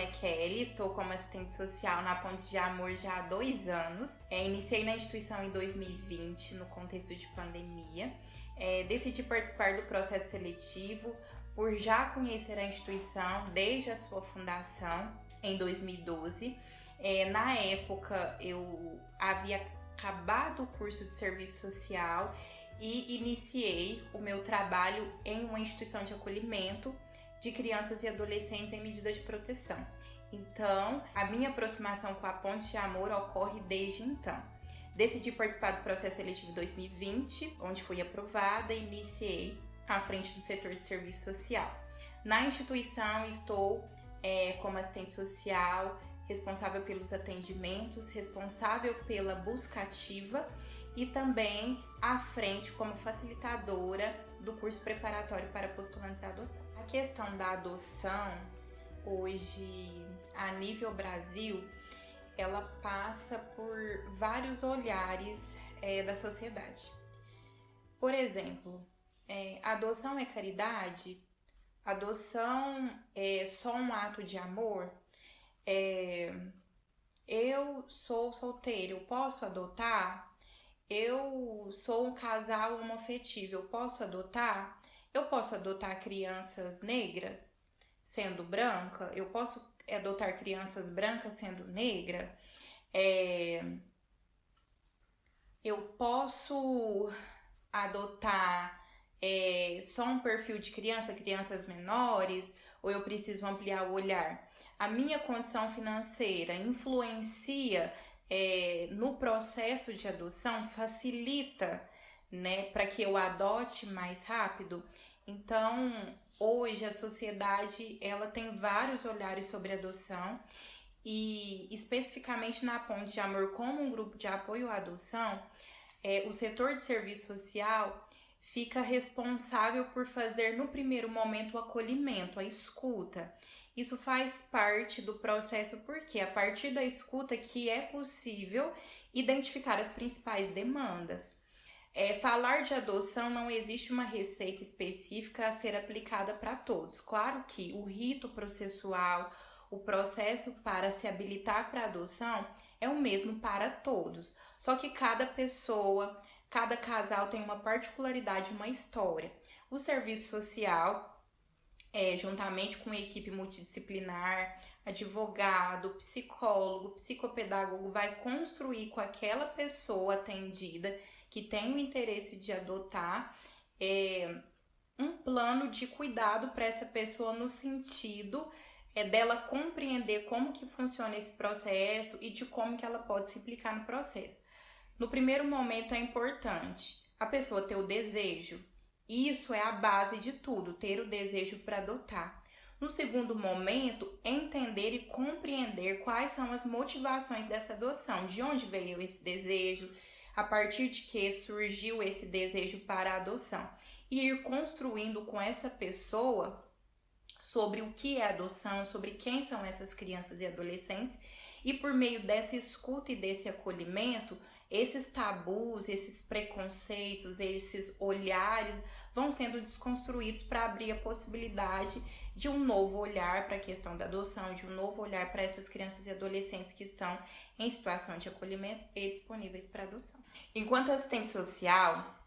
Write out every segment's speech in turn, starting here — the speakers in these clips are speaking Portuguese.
nome é Kelly, estou como assistente social na Ponte de Amor já há 2 anos. Iniciei na instituição em 2020, no contexto de pandemia. Decidi participar do processo seletivo por já conhecer a instituição desde a sua fundação em 2012. Na época, eu havia acabado o curso de serviço social e iniciei o meu trabalho em uma instituição de acolhimento de crianças e adolescentes em medida de proteção. Então, a minha aproximação com a Ponte de Amor ocorre desde então. Decidi participar do processo seletivo 2020, onde fui aprovada e iniciei à frente do setor de serviço social. Na instituição estou como assistente social, responsável pelos atendimentos, responsável pela busca ativa e também à frente como facilitadora do curso preparatório para postulantes à adoção. A questão da adoção, hoje, a nível Brasil, ela passa por vários olhares da sociedade. Por exemplo, adoção é caridade? Adoção é só um ato de amor? Eu sou solteiro, eu posso adotar? Eu sou um casal homoafetivo, eu posso adotar? Eu posso adotar crianças negras sendo branca? Eu posso adotar crianças brancas sendo negra? Eu posso adotar só um perfil de crianças menores? Ou eu preciso ampliar o olhar? A minha condição financeira influencia no processo de adoção, facilita, né, para que eu adote mais rápido. Então, hoje a sociedade ela tem vários olhares sobre adoção e especificamente na Ponte de Amor, como um grupo de apoio à adoção, o setor de serviço social fica responsável por fazer no primeiro momento o acolhimento, a escuta. Isso faz parte do processo porque a partir da escuta que é possível identificar as principais demandas. Falar de adoção não existe uma receita específica a ser aplicada para todos. Claro que o rito processual, o processo para se habilitar para adoção é o mesmo para todos. Só que cada pessoa, cada casal tem uma particularidade, uma história. O serviço social, juntamente com a equipe multidisciplinar, advogado, psicólogo, psicopedagogo, vai construir com aquela pessoa atendida que tem o interesse de adotar um plano de cuidado para essa pessoa no sentido dela compreender como que funciona esse processo e de como que ela pode se implicar no processo. No primeiro momento é importante a pessoa ter o desejo. Isso é a base de tudo, ter o desejo para adotar. No segundo momento, entender e compreender quais são as motivações dessa adoção, de onde veio esse desejo, a partir de que surgiu esse desejo para a adoção. E ir construindo com essa pessoa sobre o que é adoção, sobre quem são essas crianças e adolescentes, e por meio dessa escuta e desse acolhimento, esses tabus, esses preconceitos, esses olhares vão sendo desconstruídos para abrir a possibilidade de um novo olhar para a questão da adoção, de um novo olhar para essas crianças e adolescentes que estão em situação de acolhimento e disponíveis para adoção. Enquanto assistente social,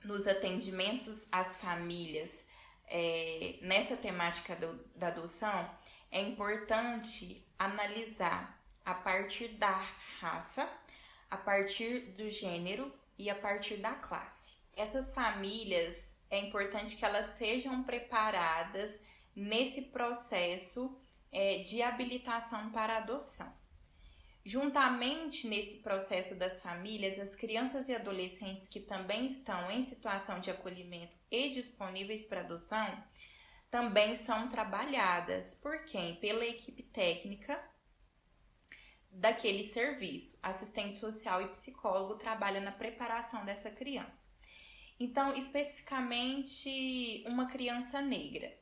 nos atendimentos às famílias, nessa temática da adoção, é importante analisar a partir da raça, a partir do gênero e a partir da classe. Essas famílias, é importante que elas sejam preparadas nesse processo de habilitação para adoção. Juntamente nesse processo das famílias, as crianças e adolescentes que também estão em situação de acolhimento e disponíveis para adoção, também são trabalhadas por quem? Pela equipe técnica daquele serviço. Assistente social e psicólogo trabalha na preparação dessa criança. Então, especificamente uma criança negra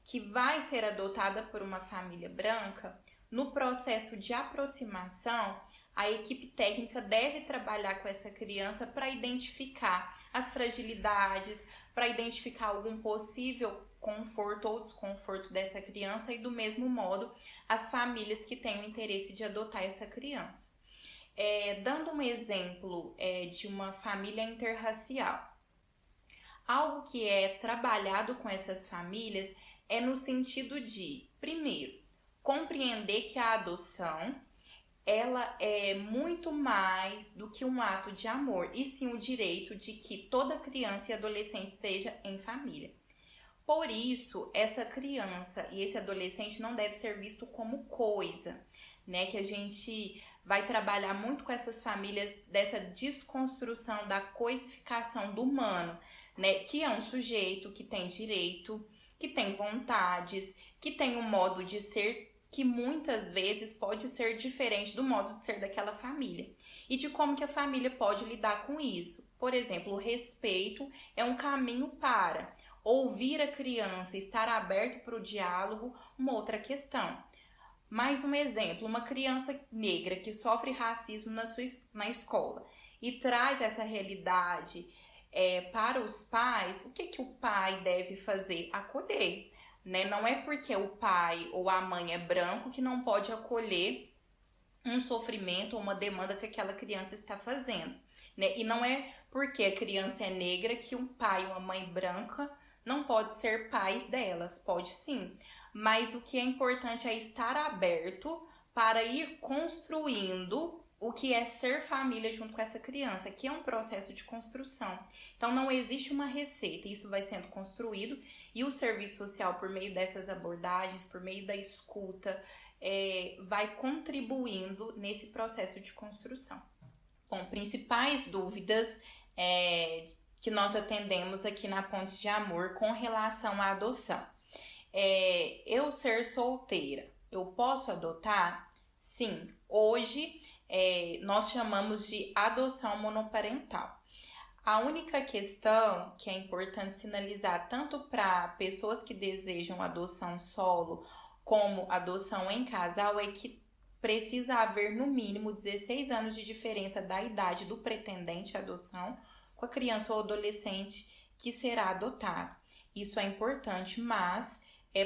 que vai ser adotada por uma família branca, no processo de aproximação, a equipe técnica deve trabalhar com essa criança para identificar as fragilidades, para identificar algum possível conforto ou desconforto dessa criança e do mesmo modo as famílias que têm o interesse de adotar essa criança. Dando um exemplo de uma família interracial, algo que é trabalhado com essas famílias é no sentido de, primeiro, compreender que a adoção ela é muito mais do que um ato de amor, e sim o direito de que toda criança e adolescente esteja em família. Por isso, essa criança e esse adolescente não deve ser visto como coisa, né? Que a gente vai trabalhar muito com essas famílias dessa desconstrução da coisificação do humano, né? Que é um sujeito que tem direito, que tem vontades, que tem um modo de ser que muitas vezes pode ser diferente do modo de ser daquela família. E de como que a família pode lidar com isso. Por exemplo, o respeito é um caminho para ouvir a criança, estar aberto para o diálogo, uma outra questão. Mais um exemplo, uma criança negra que sofre racismo na escola e traz essa realidade para os pais, o que o pai deve fazer? Acolher. Né? Não é porque o pai ou a mãe é branco que não pode acolher um sofrimento ou uma demanda que aquela criança está fazendo. Né? E não é porque a criança é negra que um pai ou uma mãe branca não pode ser pais delas. Pode sim. Mas o que é importante é estar aberto para ir construindo o que é ser família junto com essa criança, que é um processo de construção. Então não existe uma receita, isso vai sendo construído e o serviço social, por meio dessas abordagens, por meio da escuta, vai contribuindo nesse processo de construção. Bom, principais dúvidas que nós atendemos aqui na Ponte de Amor com relação à adoção. Eu ser solteira, eu posso adotar? Sim, hoje nós chamamos de adoção monoparental. A única questão que é importante sinalizar tanto para pessoas que desejam adoção solo como adoção em casal é que precisa haver no mínimo 16 anos de diferença da idade do pretendente à adoção com a criança ou adolescente que será adotado. Isso é importante, mas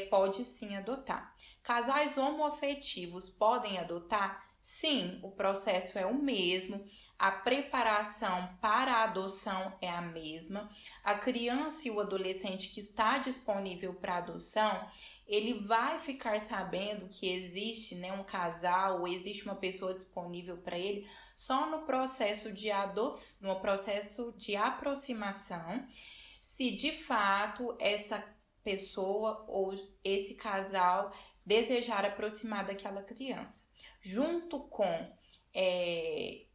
pode sim adotar. Casais homoafetivos podem adotar? Sim, o processo é o mesmo, a preparação para a adoção é a mesma, a criança e o adolescente que está disponível para adoção, ele vai ficar sabendo que existe um casal ou existe uma pessoa disponível para ele só no processo de adoção, no processo de aproximação, se de fato essa pessoa ou esse casal desejar aproximar daquela criança. Junto com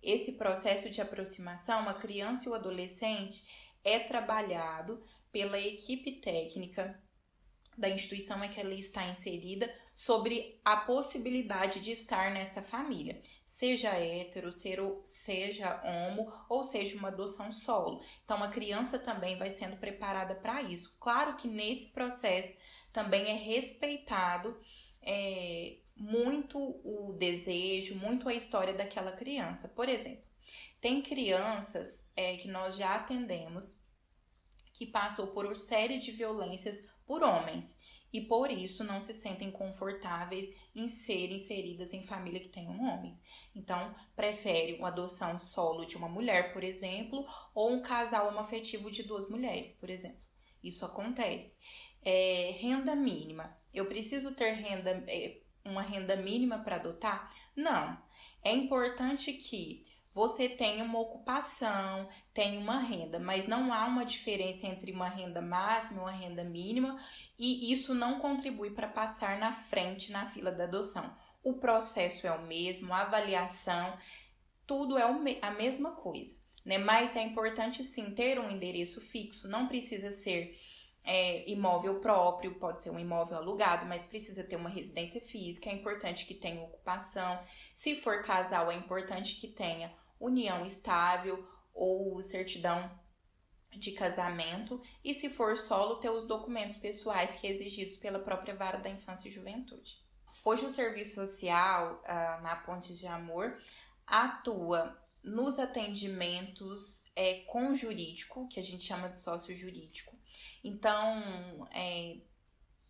esse processo de aproximação, a criança e o adolescente é trabalhado pela equipe técnica da instituição em que ela está inserida sobre a possibilidade de estar nessa família, seja hétero, seja homo ou seja uma adoção solo. Então a criança também vai sendo preparada para isso. Claro que nesse processo também é respeitado muito o desejo, muito a história daquela criança. Por exemplo, tem crianças que nós já atendemos que passou por uma série de violências por homens e por isso não se sentem confortáveis em ser inseridas em família que tenham homens. Então, prefere uma adoção solo de uma mulher, por exemplo, ou um casal homoafetivo de 2 mulheres, por exemplo. Isso acontece. Renda mínima. Eu preciso ter uma renda mínima para adotar? Não. É importante que você tenha uma ocupação, tenha uma renda, mas não há uma diferença entre uma renda máxima e uma renda mínima e isso não contribui para passar na frente na fila da adoção. O processo é o mesmo, a avaliação, tudo é a mesma coisa, né? Mas é importante sim ter um endereço fixo, não precisa ser imóvel próprio, pode ser um imóvel alugado, mas precisa ter uma residência física, é importante que tenha ocupação. Se for casal, é importante que tenha união estável ou certidão de casamento. E se for solo, ter os documentos pessoais que exigidos pela própria Vara da Infância e Juventude. Hoje o serviço social na Ponte de Amor atua nos atendimentos com jurídico, que a gente chama de sócio jurídico, Então,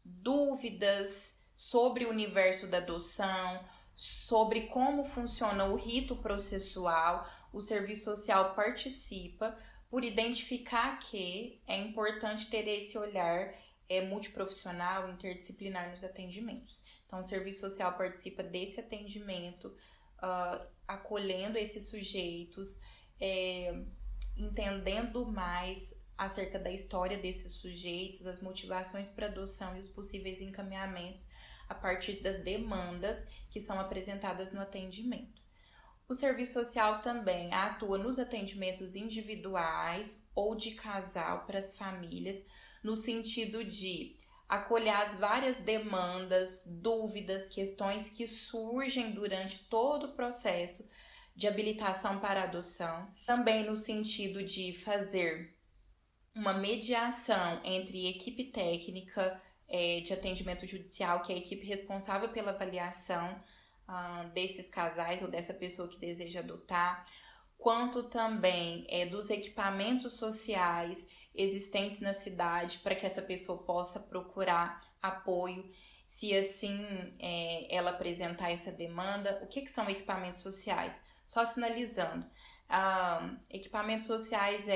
dúvidas sobre o universo da adoção, sobre como funciona o rito processual, o serviço social participa por identificar que é importante ter esse olhar multiprofissional, interdisciplinar nos atendimentos. Então, o serviço social participa desse atendimento, acolhendo esses sujeitos, entendendo mais acerca da história desses sujeitos, as motivações para adoção e os possíveis encaminhamentos a partir das demandas que são apresentadas no atendimento. O serviço social também atua nos atendimentos individuais ou de casal para as famílias, no sentido de acolher as várias demandas, dúvidas, questões que surgem durante todo o processo de habilitação para adoção. Também no sentido de fazer uma mediação entre equipe técnica de atendimento judicial, que é a equipe responsável pela avaliação desses casais ou dessa pessoa que deseja adotar, quanto também dos equipamentos sociais existentes na cidade para que essa pessoa possa procurar apoio, se assim ela apresentar essa demanda. O que são equipamentos sociais? Só sinalizando, equipamentos sociais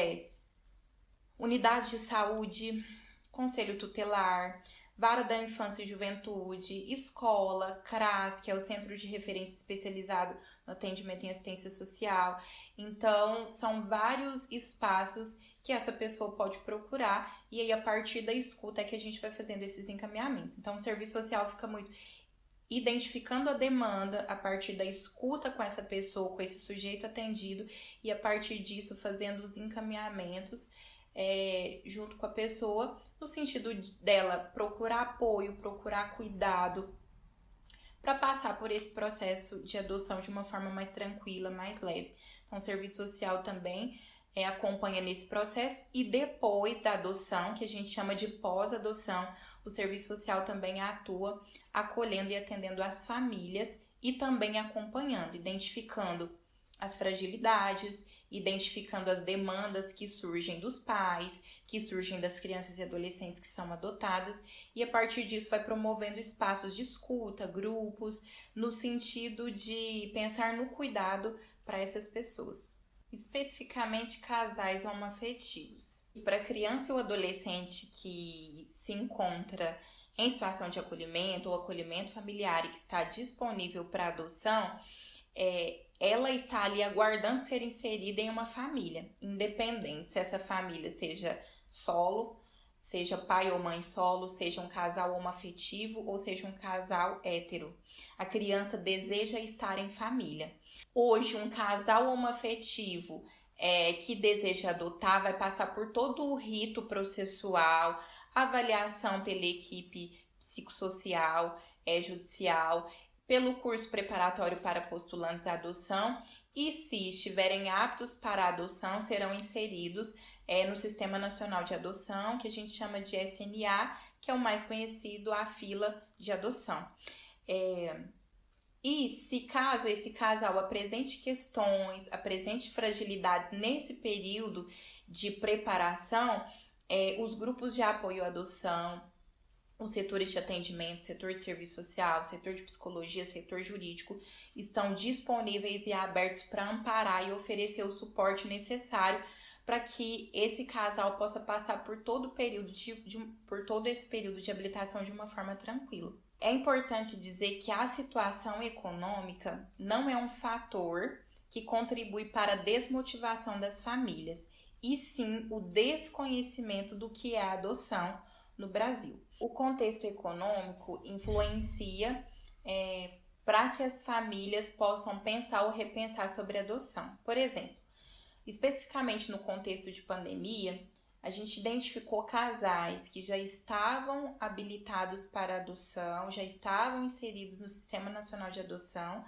unidade de saúde, conselho tutelar, vara da infância e juventude, escola, CRAS, que é o Centro de Referência Especializado no Atendimento em Assistência Social. Então, são vários espaços que essa pessoa pode procurar, e aí a partir da escuta é que a gente vai fazendo esses encaminhamentos. Então, o serviço social fica muito identificando a demanda a partir da escuta com essa pessoa, com esse sujeito atendido, e a partir disso fazendo os encaminhamentos junto com a pessoa, no sentido dela procurar apoio, procurar cuidado, para passar por esse processo de adoção de uma forma mais tranquila, mais leve. Então, o serviço social também acompanha nesse processo, e depois da adoção, que a gente chama de pós-adoção, o serviço social também atua acolhendo e atendendo as famílias e também acompanhando, identificando as fragilidades, identificando as demandas que surgem dos pais, que surgem das crianças e adolescentes que são adotadas, e a partir disso vai promovendo espaços de escuta, grupos, no sentido de pensar no cuidado para essas pessoas. Especificamente casais homoafetivos. E para a criança ou adolescente que se encontra em situação de acolhimento ou acolhimento familiar e que está disponível para adoção, ela está ali aguardando ser inserida em uma família, independente se essa família seja solo, seja pai ou mãe solo, seja um casal homoafetivo ou seja um casal hétero. A criança deseja estar em família. Hoje, um casal homoafetivo que deseja adotar vai passar por todo o rito processual, avaliação pela equipe psicossocial, judicial, pelo curso preparatório para postulantes à adoção, e se estiverem aptos para a adoção, serão inseridos no Sistema Nacional de Adoção, que a gente chama de SNA, que é o mais conhecido, a fila de adoção. E se caso esse casal apresente questões, apresente fragilidades nesse período de preparação, os grupos de apoio à adoção, os setores de atendimento, setor de serviço social, setor de psicologia, setor jurídico, estão disponíveis e abertos para amparar e oferecer o suporte necessário para que esse casal possa passar por todo o período por todo esse período de habilitação de uma forma tranquila. É importante dizer que a situação econômica não é um fator que contribui para a desmotivação das famílias, e sim o desconhecimento do que é a adoção no Brasil. O contexto econômico influencia para que as famílias possam pensar ou repensar sobre a adoção. Por exemplo, especificamente no contexto de pandemia, a gente identificou casais que já estavam habilitados para adoção, já estavam inseridos no Sistema Nacional de Adoção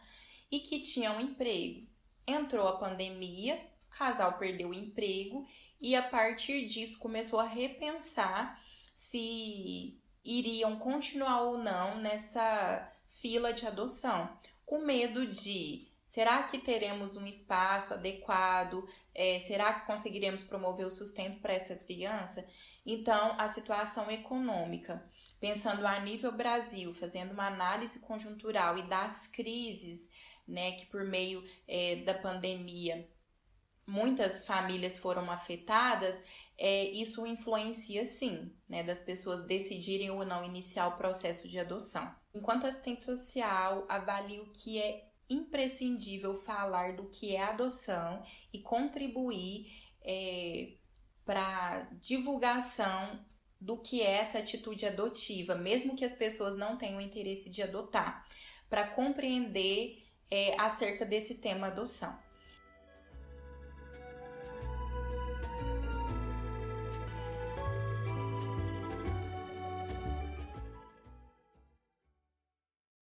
e que tinham emprego. Entrou a pandemia, o casal perdeu o emprego e a partir disso começou a repensar se iriam continuar ou não nessa fila de adoção, com medo de: será que teremos um espaço adequado? Será que conseguiremos promover o sustento para essa criança? Então, a situação econômica, pensando a nível Brasil, fazendo uma análise conjuntural e das crises, né, que por meio da pandemia muitas famílias foram afetadas, isso influencia sim, né, das pessoas decidirem ou não iniciar o processo de adoção. Enquanto assistente social, avalio que é imprescindível falar do que é adoção e contribuir para divulgação do que é essa atitude adotiva, mesmo que as pessoas não tenham interesse de adotar, para compreender acerca desse tema adoção.